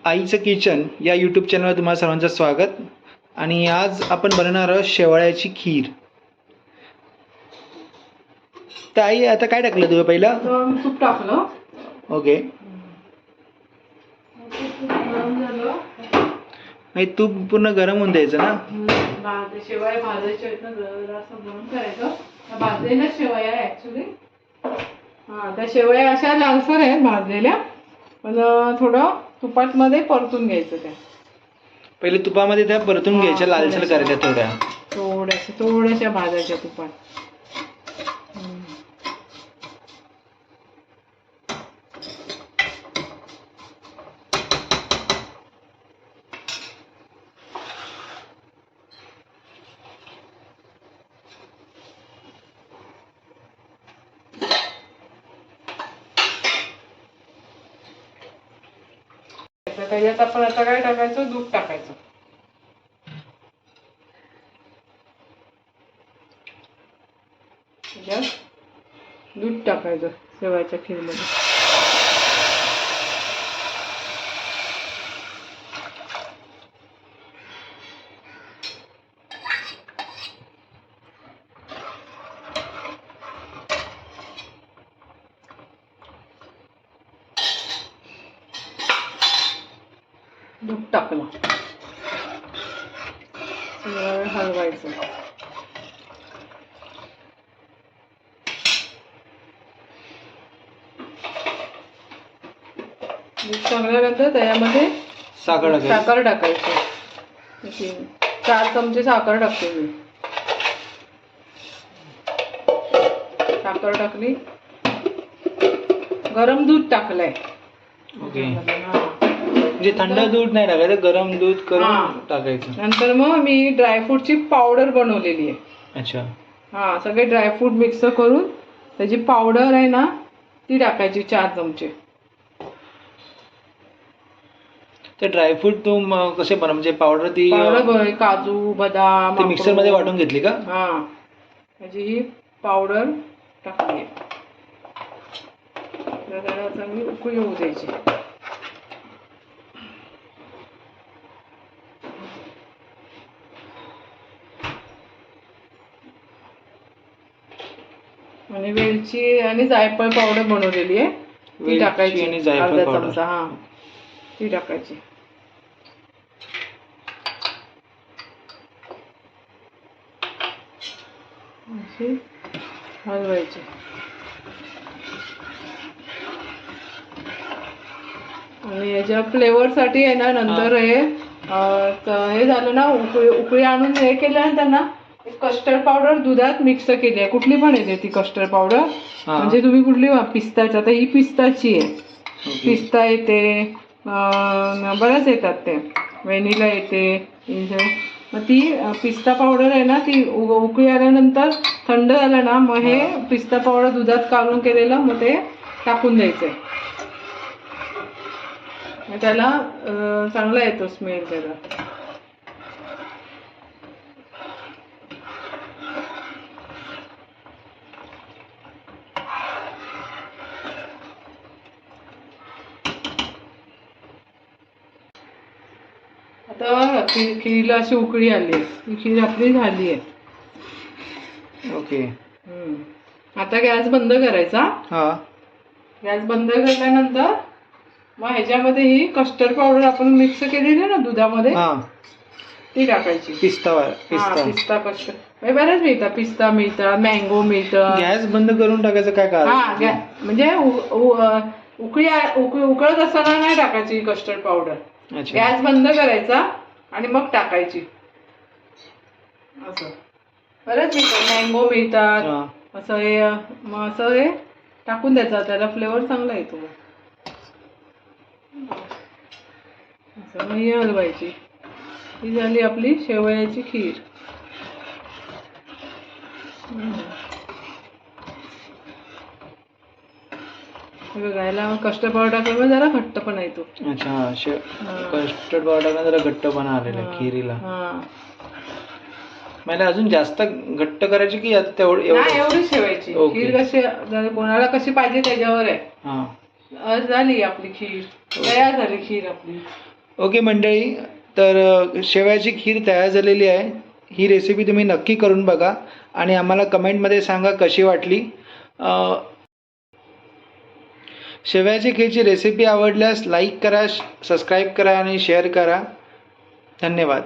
आईचं किचन या यूट्यूब चॅनलवर तुम्हाला सर्वांचं स्वागत. आणि आज आपण बनवणार आहोत शेवाळ्याची खीर. तर आई आता काय टाकलं तुम्ही पहिला? तूप टाकलं. ओके. नाही, तूप पूर्ण गरम होऊन द्यायचं ना. शेवया भाजायच्या आहेत ना, जरासं गरम करायचं. त्या भाजलेल्या शेवया आहे ऍक्च्युली. त्या शेवया अशा लालसर आहेत भाजलेल्या, पण थोडं तुपात मध्ये परतून घ्यायचं. त्या पहिले तुपामध्ये त्या परतून घ्यायच्या, लालसर करायच्या, थोड्याशा भाजायच्या तुपात. त्याच्यात आपण आता काय टाकायचं, दूध टाकायचं. दूध टाकायचं शेवयाच्या खीरमध्ये. दूध टाकलं, हलवायचं. दूध टाकल्यानंतर त्याच्यामध्ये साखर टाकायची. 4 चमचे साखर टाकते मी. साखर टाकली, गरम दूध टाकलंय. ओके. म्हणजे थंड दूध नाही टाकायचं, गरम दूध करून टाकायचं. नंतर मग मी ड्रायफ्रूटची पावडर बनवलेली आहे. अच्छा. सगळे ड्रायफ्रूट मिक्स करून त्याची पावडर आहे ना, ती टाकायची 4 चमचे. ते ड्रायफ्रूट तू कसे बनव, म्हणजे पावडर ती पावडर काजू बदाम मिक्सर मध्ये वाटून घेतली का? त्याची ही पावडर टाकली. त्याला चांगली उकळी होऊ द्यायची. आणि वेलची आणि जायफळ पावडर बनवलेली आहे, ती टाकायची. अर्धा चमचा ती टाकायची. अशी हलवायची. आणि याच्या फ्लेवरसाठी आहे ना, नंतर हे झालं ना, उकळी आणून हे केल्यानंतर ना, कस्टर्ड पावडर दुधात मिक्स केली आहे. कुठली पण येते ती कस्टर्ड पावडर, म्हणजे तुम्ही कुठली पिस्ताची. आता ही पिस्ताची आहे. पिस्ता येते, बऱ्याच येतात. ते व्हॅनिला येते. मग ती पिस्ता पावडर आहे ना, ती उकळी आल्यानंतर थंड झालं ना, मग हे पिस्ता पावडर दुधात काढून केलेलं मग ते टाकून द्यायचंय. त्याला चांगला येतो स्मेल त्याला. आता खीरला अशी उकळी आली आहे. ही खीर आपली झाली आहे. ओके. आता गॅस बंद करायचा. गॅस बंद केल्यानंतर मग ह्याच्यामध्ये ही कस्टर्ड पावडर आपण मिक्स केलेली ना दुधामध्ये, ती टाकायची. पिस्ता कस्टर्ड बऱ्याच मिळतात. पिस्ता मिळतात, मँगो मिळतं. गॅस बंद करून टाकायचं काय कारण? म्हणजे उकळत असताना नाही टाकायची कस्टर्ड पावडर. गॅस बंद करायचा आणि मग टाकायची. असं बरंच मिळतात, मँगो मिळतात. असं हे टाकून द्यायचं, त्याला फ्लेवर चांगला येतो. असं मग ही हलवायची. ही झाली आपली शेवयाची खीर. बघायला कस्टर्ड पावडर टाकल्यामुळे जरा घट्टपणा येतो. अच्छा. कस्टर्ड पावडर टाकल्याने जरा घट्टपणा आलेला खीरीला. मला अजून जास्त घट्ट करायची की एवढीच ठेवायची. खीर कशी कोणाला कशी पाहिजे त्याच्यावर आहे. झाली आपली खीर, तयार झाली खीर आपली. ओके मंडळी, तर शेवयाची खीर तयार झालेली आहे. ही रेसिपी तुम्ही नक्की करून बघा आणि आम्हाला कमेंटमध्ये सांगा कशी वाटली. शेवयाची खीरची रेसिपी आवडल्यास लाईक करा, सबस्क्राईब करा आणि शेअर करा. धन्यवाद.